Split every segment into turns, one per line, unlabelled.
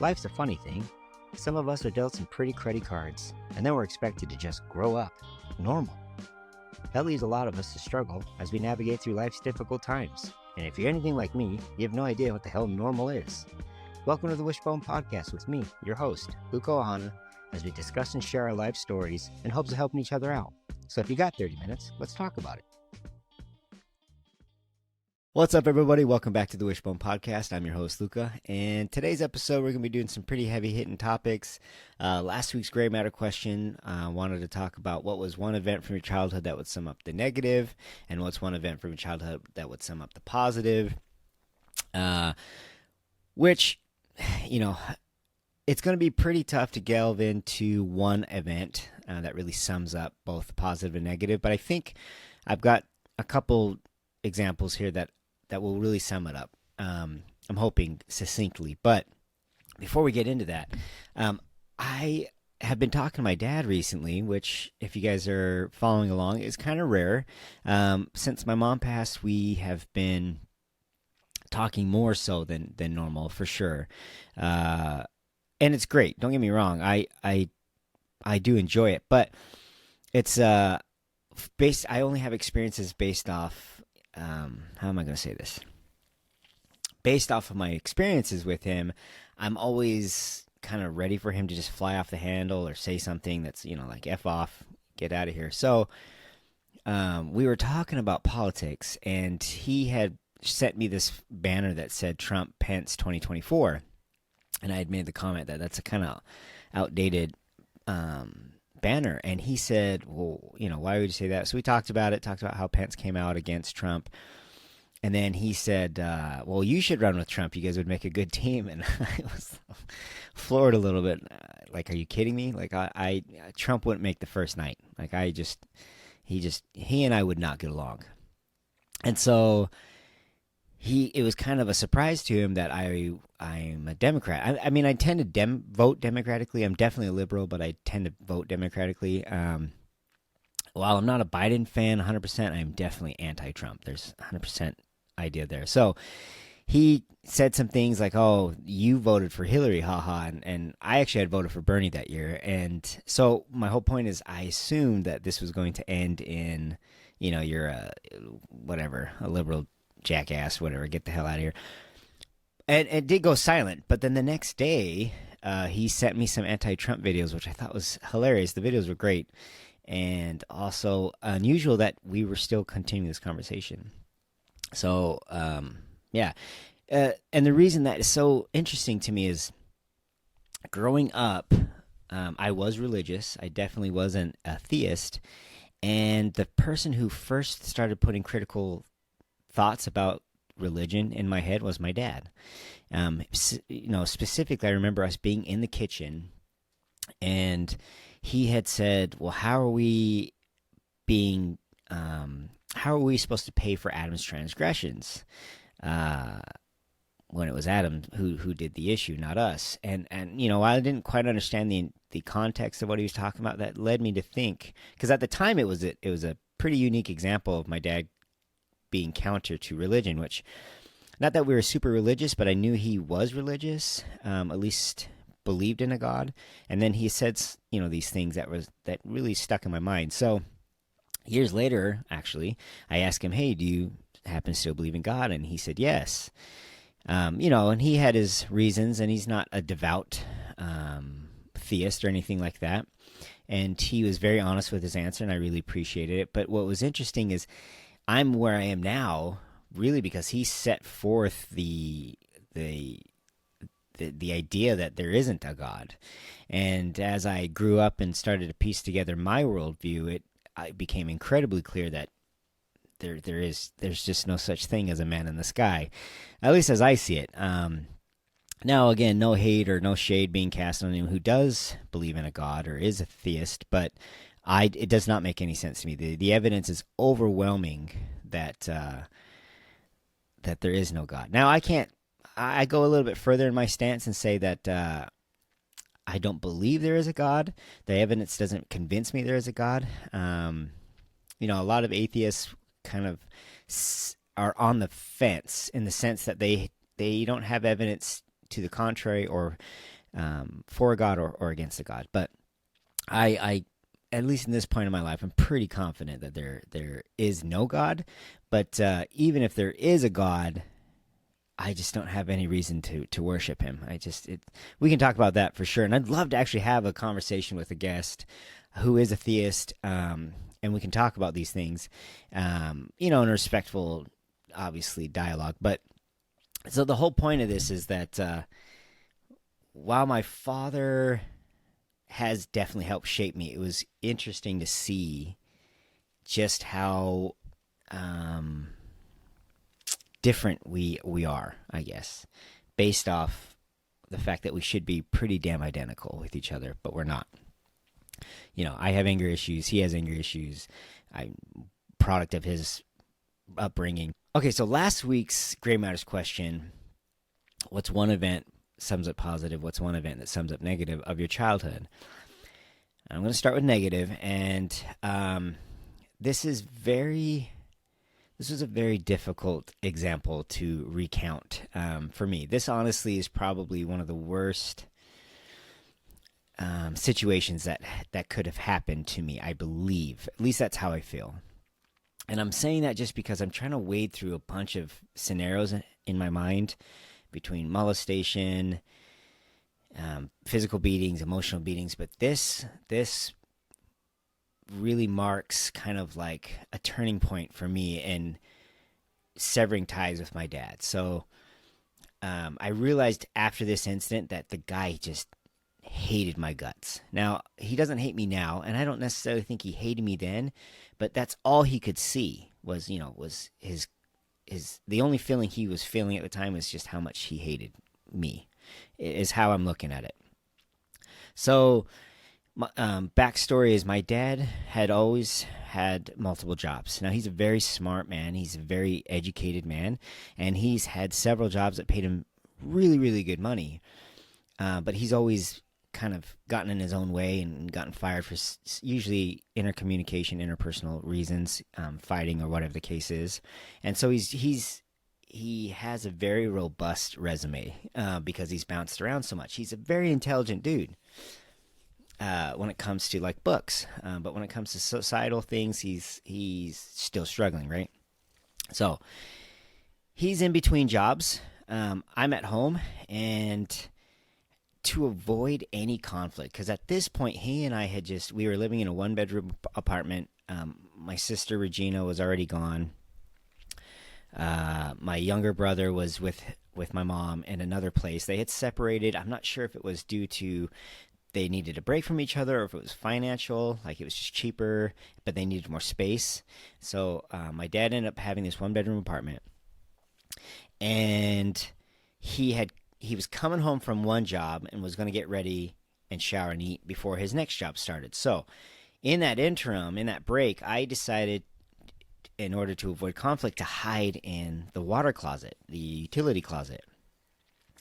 Life's a funny thing. Some of us are dealt some pretty cruddy cards, and then we're expected to just grow up. Normal. That leaves a lot of us to struggle as we navigate through life's difficult times. And if you're anything like me, you have no idea what the hell normal is. Welcome to the Wishbone Podcast with me, your host, Luca Ohana, as we discuss and share our life stories in hopes of helping each other out. So if you got 30 minutes, let's talk about it. What's up, everybody? Welcome back to the Wishbone Podcast. I'm your host, Luca, and today's episode, we're going to be doing some pretty heavy-hitting topics. Last week's gray matter question, wanted to talk about what was one event from your childhood that would sum up the negative, and what's one event from your childhood that would sum up the positive, which, it's going to be pretty tough to delve into one event that really sums up both the positive and negative, but I think I've got a couple examples here that will really sum it up. I'm hoping succinctly. But before we get into that, I have been talking to my dad recently, which, if you guys are following along, is kind of rare. Since my mom passed, we have been talking more so than normal, for sure. And it's great. Don't get me wrong. I do enjoy it, but it's I only have experiences based off. How am I going to say this? Based off of my experiences with him, I'm always kind of ready for him to just fly off the handle or say something that's, like F off, get out of here. So we were talking about politics, and he had sent me this banner that said Trump Pence 2024. And I had made the comment that that's a kind of outdated banner, and he said, well, why would you say that? So we talked about how Pence came out against Trump, and then he said, well, you should run with Trump, you guys would make a good team. And I was floored a little bit, like, are you kidding me? Like, I Trump wouldn't make the first night. Like, he and I would not get along. And so it was kind of a surprise to him that I'm a Democrat. I mean, I tend to vote democratically. I'm definitely a liberal, but I tend to vote democratically. While I'm not a Biden fan 100%, I'm definitely anti-Trump. There's 100% idea there. So he said some things like, oh, you voted for Hillary, haha, and I actually had voted for Bernie that year. And so my whole point is, I assumed that this was going to end in, you're a liberal jackass, whatever, get the hell out of here. And it did go silent, but then the next day, he sent me some anti-Trump videos, which I thought was hilarious. The videos were great, and also unusual that we were still continuing this conversation. So, yeah. And the reason that is so interesting to me is, growing up, I was religious. I definitely wasn't a theist, and the person who first started putting critical thoughts about religion in my head was my dad. Specifically, I remember us being in the kitchen, and he had said, well, how are we supposed to pay for Adam's transgressions? When it was Adam who did the issue, not us. And I didn't quite understand the context of what he was talking about. That led me to think, because at the time it was a pretty unique example of my dad being counter to religion, which, not that we were super religious, but I knew he was religious, at least believed in a God. And then he said, these things that really stuck in my mind. So years later, actually, I asked him, hey, do you happen to still believe in God? And he said, yes. And he had his reasons, and he's not a devout theist or anything like that. And he was very honest with his answer, and I really appreciated it. But what was interesting is, I'm where I am now, really because he set forth the idea that there isn't a God. And as I grew up and started to piece together my worldview, it became incredibly clear that there's just no such thing as a man in the sky, at least as I see it. Now, again, no hate or no shade being cast on anyone who does believe in a God or is a theist, but it does not make any sense to me. The evidence is overwhelming that there is no God. Now, I go a little bit further in my stance and say that I don't believe there is a God. The evidence doesn't convince me there is a God. A lot of atheists kind of are on the fence in the sense that they don't have evidence to the contrary, or for God or against the God. But I at least in this point in my life, I'm pretty confident that there is no God. But even if there is a God, I just don't have any reason to worship him. We can talk about that for sure. And I'd love to actually have a conversation with a guest who is a theist, and we can talk about these things, in a respectful, obviously, dialogue. But so the whole point of this is that while my father has definitely helped shape me, it was interesting to see just how different we are, I guess, based off the fact that we should be pretty damn identical with each other, but we're not. I have anger issues. He has anger issues. I'm product of his upbringing. Okay, so last week's Gray Matters question: what's one event sums up positive? What's one event that sums up negative of your childhood? I'm going to start with negative, and this was a very difficult example to recount for me. This honestly is probably one of the worst situations that could have happened to me, I believe. At least that's how I feel. And I'm saying that just because I'm trying to wade through a bunch of scenarios in my mind between molestation, physical beatings, emotional beatings. But this really marks kind of like a turning point for me in severing ties with my dad. So I realized after this incident that the guy just hated my guts. Now, he doesn't hate me now, and I don't necessarily think he hated me then, but that's all he could see was his the only feeling he was feeling at the time was just how much he hated me, is how I'm looking at it. So backstory is my dad had always had multiple jobs. Now, he's a very smart man. He's a very educated man, and he's had several jobs that paid him really, really good money. But he's always kind of gotten in his own way and gotten fired for usually interpersonal reasons, fighting or whatever the case is. And so he has a very robust resume because he's bounced around so much. He's a very intelligent dude when it comes to like books, but when it comes to societal things, he's still struggling, right? So he's in between jobs. I'm at home, and to avoid any conflict, because at this point he and I we were living in a one-bedroom apartment. My sister Regina was already gone. My younger brother was with my mom in another place. They had separated. I'm not sure if it was due to they needed a break from each other, or if it was financial, like it was just cheaper, but they needed more space. So my dad ended up having this one-bedroom apartment, and he was coming home from one job and was going to get ready and shower and eat before his next job started. So in that interim, in that break, I decided, in order to avoid conflict, to hide in the water closet, the utility closet.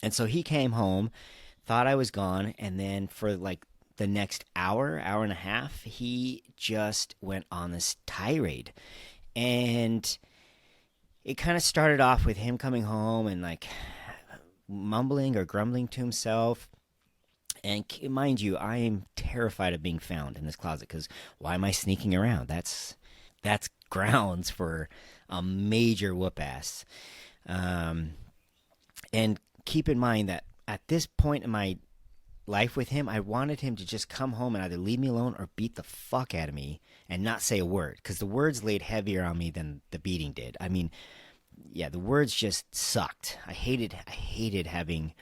And so he came home, thought I was gone, and then for like the next hour and a half, he just went on this tirade. And it kind of started off with him coming home and like mumbling or grumbling to himself. And mind you, I am terrified of being found in this closet, because why am I sneaking around? That's grounds for a major whoop ass. And keep in mind that at this point in my life with him, I wanted him to just come home and either leave me alone or beat the fuck out of me and not say a word, because the words laid heavier on me than the beating did. I mean, yeah, the words just sucked. I hated having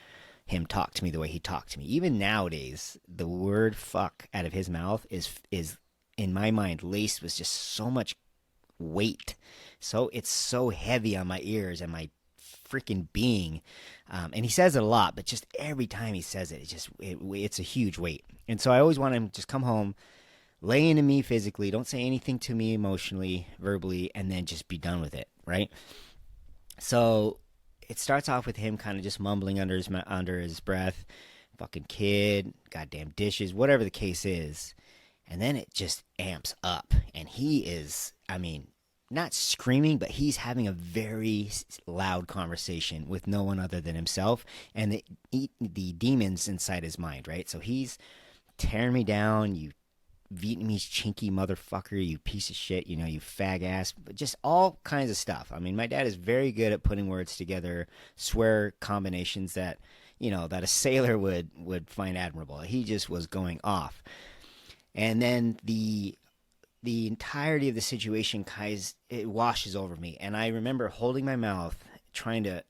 him talk to me the way he talked to me. Even nowadays, the word fuck out of his mouth is in my mind laced with just so much weight. So it's so heavy on my ears and my freaking being. And he says it a lot, but just every time he says it, it's a huge weight. And so I always want him to just come home, lay into me physically, don't say anything to me emotionally, verbally, and then just be done with it, right? So it starts off with him kind of just mumbling under his breath, fucking kid, goddamn dishes, whatever the case is. And then it just amps up. And he is, I mean, not screaming, but he's having a very loud conversation with no one other than himself and the demons inside his mind, right? So he's tearing me down, you Vietnamese chinky motherfucker, you piece of shit, you know, you fag ass, just all kinds of stuff. I mean, my dad is very good at putting words together, swear combinations that, you know, that a sailor would find admirable. He just was going off. And then the entirety of the situation guys it washes over me, and I remember holding my mouth, trying to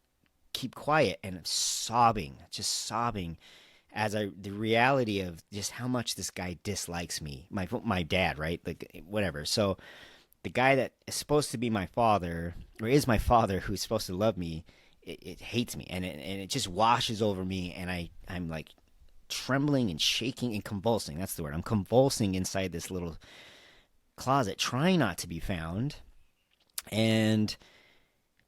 keep quiet, and sobbing, just sobbing as I the reality of just how much this guy dislikes me, my dad, right? Like whatever. So the guy that is supposed to be my father, or is my father, who's supposed to love me, it hates me, and it just washes over me, and I'm like trembling and shaking and convulsing. That's the word. I'm convulsing inside this little closet, trying not to be found, and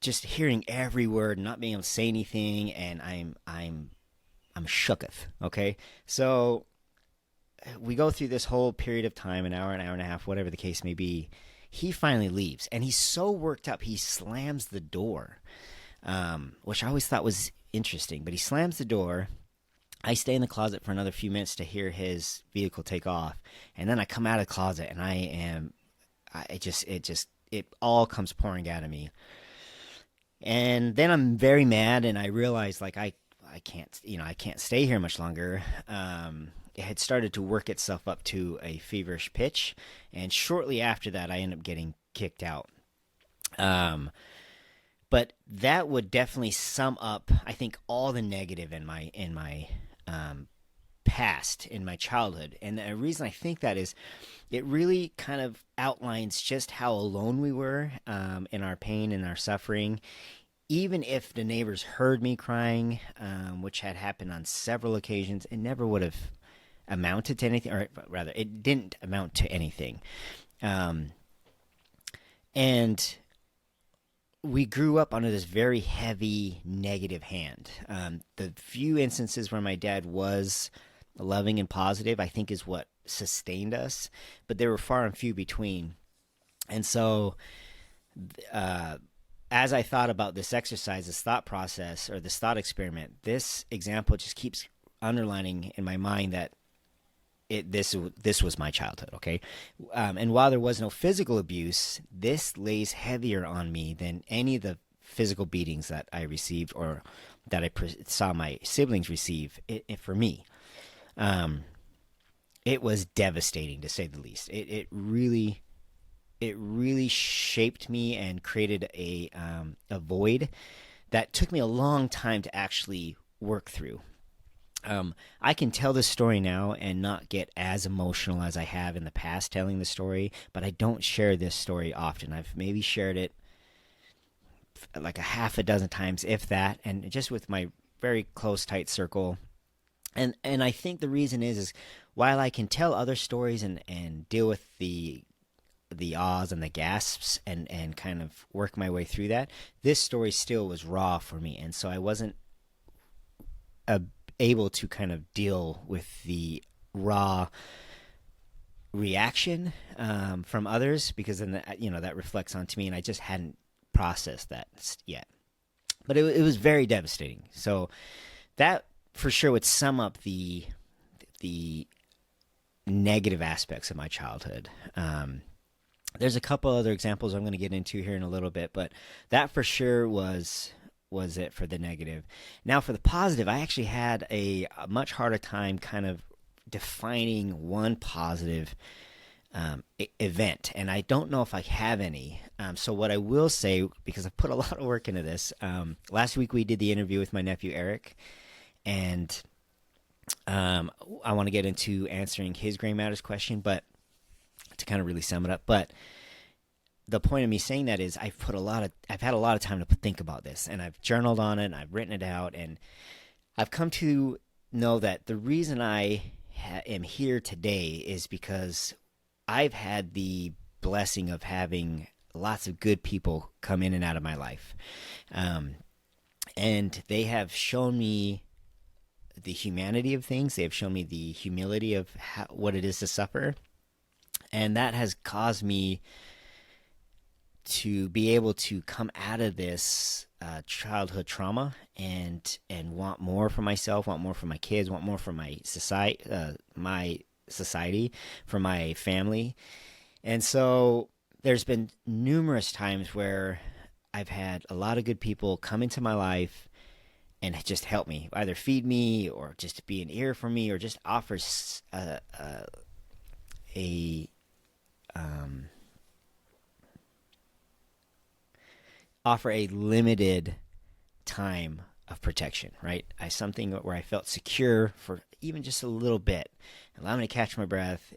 just hearing every word, not being able to say anything, and I'm shooketh. Okay, so we go through this whole period of time, an hour and a half, whatever the case may be. He finally leaves, and he's so worked up, he slams the door, which I always thought was interesting. But he slams the door. I stay in the closet for another few minutes to hear his vehicle take off, and then I come out of the closet, and it all comes pouring out of me. And then I'm very mad, and I realize like I can't, you know, I can't stay here much longer. It had started to work itself up to a feverish pitch, and shortly after that, I ended up getting kicked out. But that would definitely sum up, I think, all the negative in my past, in my childhood. And the reason I think that is, it really kind of outlines just how alone we were in our pain and our suffering. Even if the neighbors heard me crying, which had happened on several occasions, it never would have amounted to anything, or rather, it didn't amount to anything. And we grew up under this very heavy negative hand. The few instances where my dad was loving and positive, I think, is what sustained us, but they were far and few between. And so, as I thought about this exercise, this thought process, or this thought experiment, this example just keeps underlining in my mind that this was my childhood, okay? And while there was no physical abuse, this lays heavier on me than any of the physical beatings that I received or that I saw my siblings receive. For me, it was devastating, to say the least. It really shaped me and created a void that took me a long time to actually work through. I can tell this story now and not get as emotional as I have in the past telling the story, but I don't share this story often. I've maybe shared it like a half a dozen times, if that, and just with my very close, tight circle. And I think the reason is while I can tell other stories and deal with the ahs and the gasps and kind of work my way through that, this story still was raw for me, and so I wasn't able to kind of deal with the raw reaction from others, because then that reflects onto me, and I just hadn't processed that yet. But it was very devastating. So that for sure would sum up the negative aspects of my childhood. There's a couple other examples I'm going to get into here in a little bit, but that for sure was it for the negative. Now for the positive, I actually had a much harder time kind of defining one positive event, and I don't know if I have any. So what I will say, because I've put a lot of work into this, last week we did the interview with my nephew Eric, and I want to get into answering his Gray Matters question, but to kind of really sum it up. But the point of me saying that is I've had a lot of time to think about this, and I've journaled on it, and I've written it out, and I've come to know that the reason I am here today is because I've had the blessing of having lots of good people come in and out of my life. And they have shown me the humanity of things. They have shown me the humility of what it is to suffer. And that has caused me to be able to come out of this childhood trauma and want more for myself, want more for my kids, want more for my society, for my family. And so there's been numerous times where I've had a lot of good people come into my life and just help me, either feed me or just be an ear for me or just offer a um, offer a limited time of protection, right? Something where I felt secure for even just a little bit, allow me to catch my breath,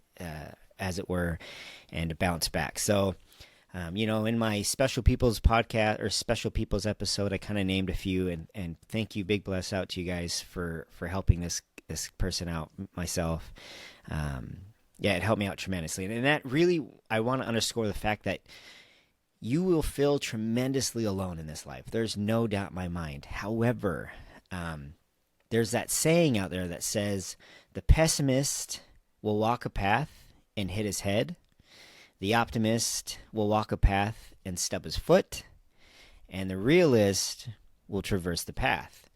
as it were, and to bounce back. So, in my Special People's podcast or Special People's episode, I kind of named a few, and thank you, big bless out to you guys for helping this person out, myself. Yeah, it helped me out tremendously, and that really, I want to underscore the fact that you will feel tremendously alone in this life. There's no doubt in my mind. However, there's that saying out there that says the pessimist will walk a path and hit his head. The optimist will walk a path and stub his foot. And the realist will traverse the path.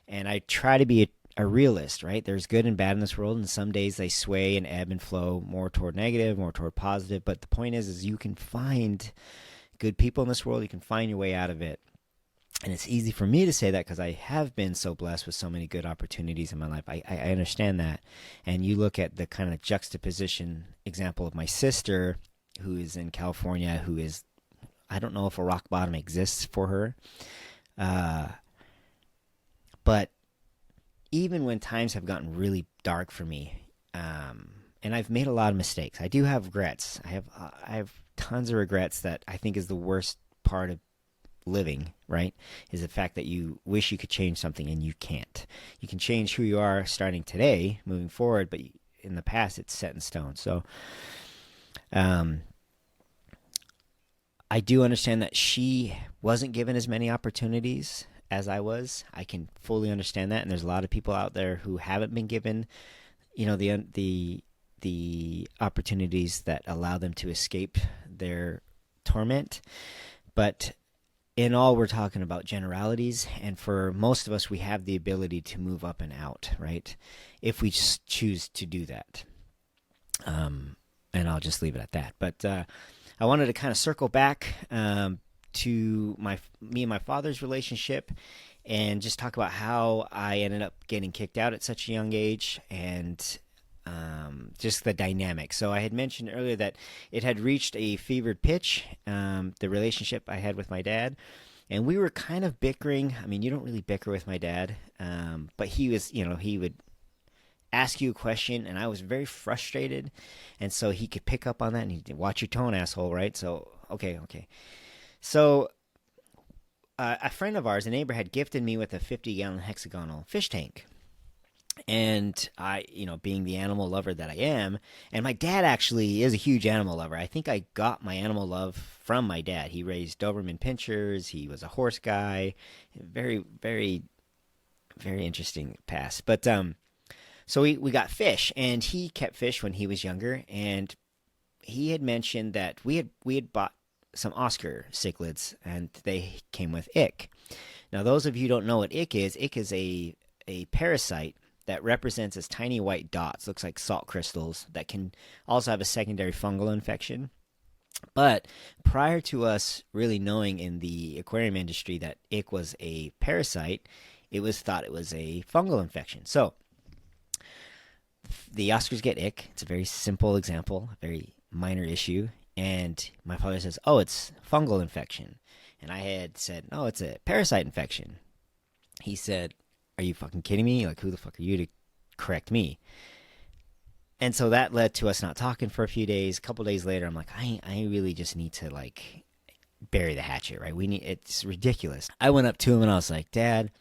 And I try to be a realist, right? There's good and bad in this world, and some days they sway and ebb and flow more toward negative, more toward positive. But the point is you can find good people in this world. You can find your way out of it. And it's easy for me to say that because I have been so blessed with so many good opportunities in my life. I understand that. And you look at the kind of juxtaposition example of my sister, who is in California, who is, I don't know if a rock bottom exists for her. But even when times have gotten really dark for me, and I've made a lot of mistakes, I do have regrets. I have tons of regrets that I think is the worst part of living, right? Is the fact that you wish you could change something and you can't. You can change who you are starting today, moving forward, but in the past it's set in stone. So I do understand that she wasn't given as many opportunities as I was. I can fully understand that, and there's a lot of people out there who haven't been given, the opportunities that allow them to escape their torment. But in all, we're talking about generalities, and for most of us, we have the ability to move up and out, right? If we just choose to do that. And I'll just leave it at that. But I wanted to kind of circle back to me and my father's relationship and just talk about how I ended up getting kicked out at such a young age and just the dynamic. So I had mentioned earlier that it had reached a fevered pitch, the relationship I had with my dad. And we were kind of bickering. I mean, you don't really bicker with my dad, but he was, he would ask you a question, and I was very frustrated. And so he could pick up on that, and he'd watch your tone, asshole, right? So, okay. So a friend of ours, a neighbor, had gifted me with a 50-gallon hexagonal fish tank. And I, being the animal lover that I am, and my dad actually is a huge animal lover. I think I got my animal love from my dad. He raised Doberman Pinschers. He was a horse guy. Very, very, very interesting past. But so we got fish, and he kept fish when he was younger. And he had mentioned that we had bought some Oscar cichlids, and they came with ick. Now, those of you who don't know what ick is a parasite that represents as tiny white dots, looks like salt crystals, that can also have a secondary fungal infection. But prior to us really knowing in the aquarium industry that ick was a parasite, it was thought it was a fungal infection. So the Oscars get ick. It's a very simple example, a very minor issue. And my father says, oh, it's fungal infection. And I had said, no, it's a parasite infection. He said, are you fucking kidding me? Like, who the fuck are you to correct me? And so that led to us not talking for a few days. A couple days later, I'm like, I really just need to, like, bury the hatchet, right? It's ridiculous. I went up to him and I was like, Dad,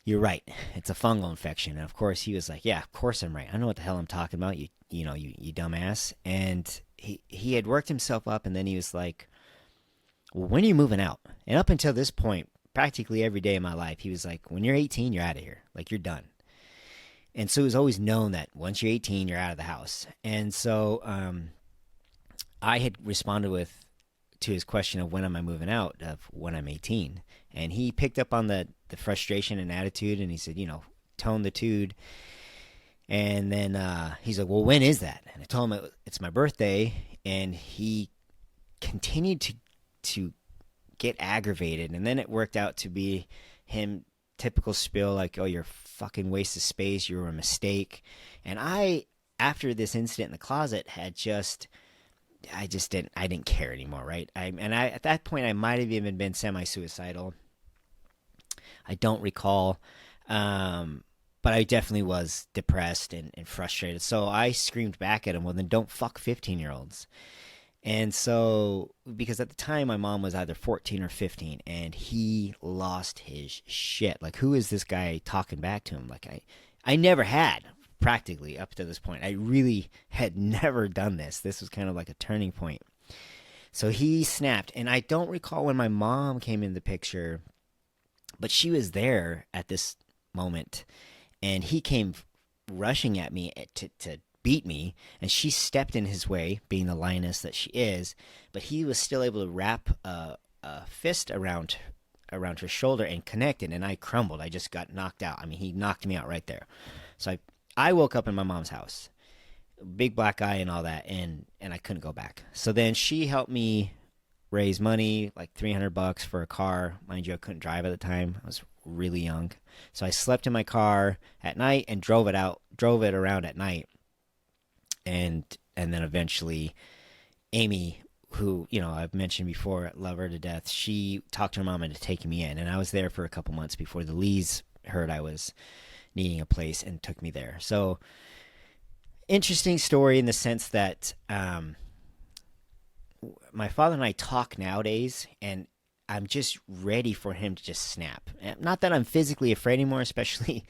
you're right. It's a fungal infection. And of course, he was like, yeah, of course I'm right. I know what the hell I'm talking about, you dumbass. And he had worked himself up, and then he was like, well, when are you moving out? And up until this point, practically every day of my life, he was like, when you're 18, you're out of here. Like, you're done. And so it was always known that once you're 18, you're out of the house. And so I had responded with to his question of when am I moving out, of when I'm 18. And he picked up on the frustration and attitude, and he said, tone the tude. And then he's like, well, when is that? And I told him it's my birthday, and he continued to get aggravated. And then it worked out to be him typical spill like, oh, you're a fucking waste of space, you're a mistake. And I, after this incident in the closet, I didn't care anymore, right? At that point I might have even been semi-suicidal. I don't recall, but I definitely was depressed and frustrated. So I screamed back at him, well, then don't fuck 15-year-olds. And so, because at the time my mom was either 14 or 15, and he lost his shit. Like, who is this guy talking back to him? Like, I never had, practically, up to this point. I really had never done this. This was kind of like a turning point. So he snapped, and I don't recall when my mom came in the picture, but she was there at this moment, and he came rushing at me to beat me, and she stepped in his way, being the lioness that she is, but he was still able to wrap a fist around her shoulder and connect it, and I crumbled. I just got knocked out. I mean, he knocked me out right there. So I woke up in my mom's house, big black eye and all that, and I couldn't go back. So then she helped me raise money, like $300 for a car. Mind you, I couldn't drive at the time. I was really young. So I slept in my car at night and drove it around at night. And then eventually Amy, who, I've mentioned before, love her to death, she talked to her mom into taking me in. And I was there for a couple months before the Lees heard I was needing a place and took me there. So interesting story in the sense that my father and I talk nowadays, and I'm just ready for him to just snap. Not that I'm physically afraid anymore, especially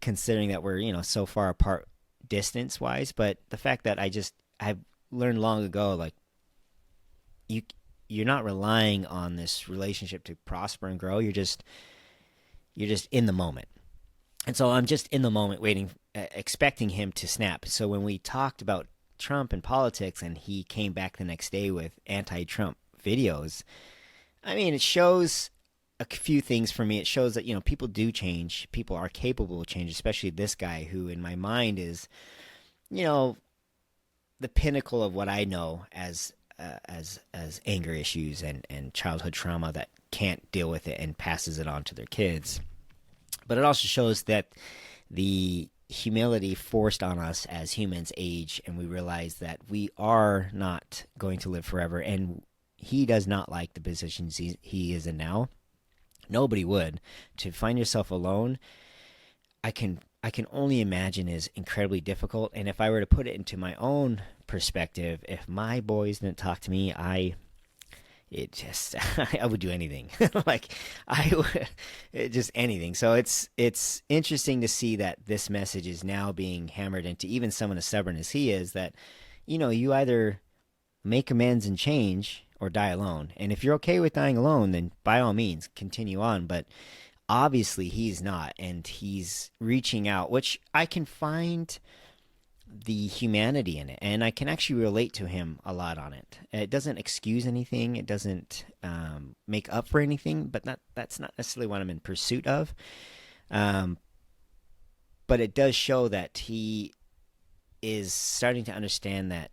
considering that we're, so far apart distance wise, but the fact that I've learned long ago, like, you're not relying on this relationship to prosper and grow. You're just in the moment. And so I'm just in the moment waiting, expecting him to snap. So when we talked about Trump and politics, and he came back the next day with anti-Trump videos, I mean, it shows a few things for me. It shows that, people do change. People are capable of change, especially this guy who in my mind is, the pinnacle of what I know as anger issues and childhood trauma that can't deal with it and passes it on to their kids. But it also shows that the humility forced on us as humans age, and we realize that we are not going to live forever, and he does not like the positions he is in now. Nobody would. To find yourself alone, I can only imagine is incredibly difficult. And if I were to put it into my own perspective, if my boys didn't talk to me, I would do anything. Like, I would just anything. So it's interesting to see that this message is now being hammered into even someone as stubborn as he is, that you either make amends and change or die alone. And if you're okay with dying alone, then by all means continue on. But obviously he's not, and he's reaching out, which I can find the humanity in it, and I can actually relate to him a lot on it. It doesn't excuse anything, it doesn't make up for anything, but that's not necessarily what I'm in pursuit of. But it does show that he is starting to understand that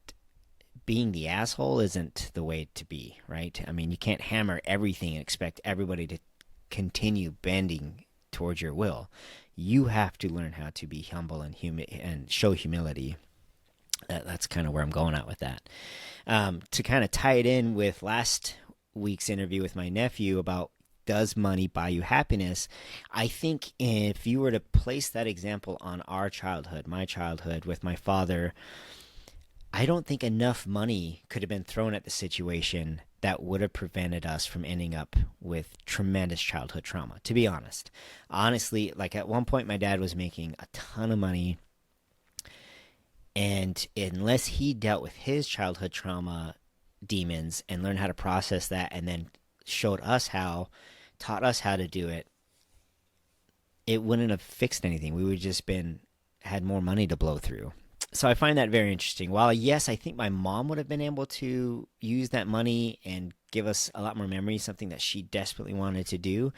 being the asshole isn't the way to be, right? I mean, you can't hammer everything and expect everybody to continue bending towards your will. You have to learn how to be humble and show humility. That's kind of where I'm going at with that. To kind of tie it in with last week's interview with my nephew about does money buy you happiness, I think if you were to place that example on our childhood, my childhood with my father, I don't think enough money could have been thrown at the situation that would have prevented us from ending up with tremendous childhood trauma, to be honest. Honestly, like at one point my dad was making a ton of money, and unless he dealt with his childhood trauma demons and learned how to process that and then taught us how to do it, it wouldn't have fixed anything. We would just had more money to blow through. So I find that very interesting. While yes, I think my mom would have been able to use that money and give us a lot more memories, something that she desperately wanted to do,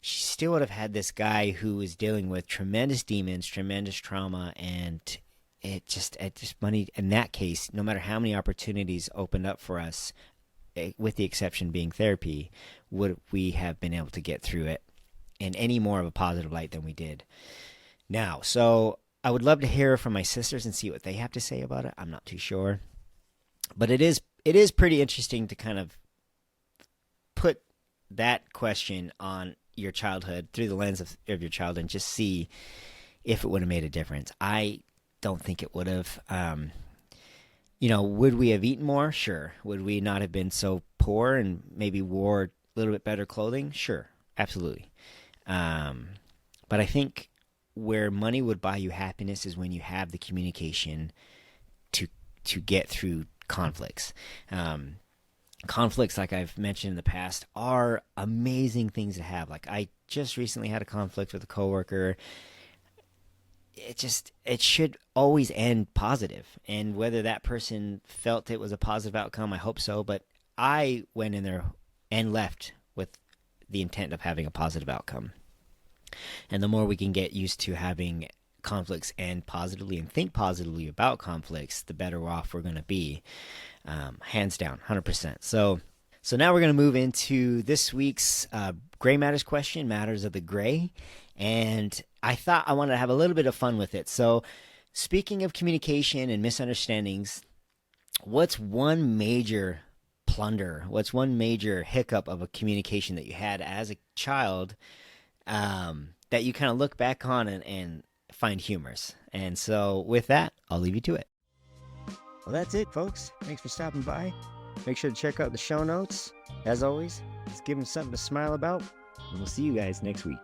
she still would have had this guy who was dealing with tremendous demons, tremendous trauma, and it just money in that case, no matter how many opportunities opened up for us, with the exception being therapy, would we have been able to get through it in any more of a positive light than we did now. So I would love to hear from my sisters and see what they have to say about it. I'm not too sure, but it is pretty interesting to kind of put that question on your childhood through the lens of your childhood and just see if it would have made a difference. I don't think it would have. Would we have eaten more? Sure. Would we not have been so poor and maybe wore a little bit better clothing? Sure, absolutely. But I think where money would buy you happiness is when you have the communication to get through conflicts. Conflicts, like I've mentioned in the past, are amazing things to have. Like I just recently had a conflict with a coworker. It should always end positive, and whether that person felt it was a positive outcome, I hope so, but I went in there and left with the intent of having a positive outcome. And the more we can get used to having conflicts end positively and think positively about conflicts, the better off we're going to be. Hands down, 100%. So now we're going to move into this week's Gray Matters question, Matters of the Gray. And I thought I wanted to have a little bit of fun with it. So speaking of communication and misunderstandings, what's one major plunder? What's one major hiccup of a communication that you had as a child that you kind of look back on and find humorous? And so with that, I'll leave you to it. Well, that's it, folks. Thanks for stopping by. Make sure to check out the show notes. As always, just give them something to smile about, and we'll see you guys next week.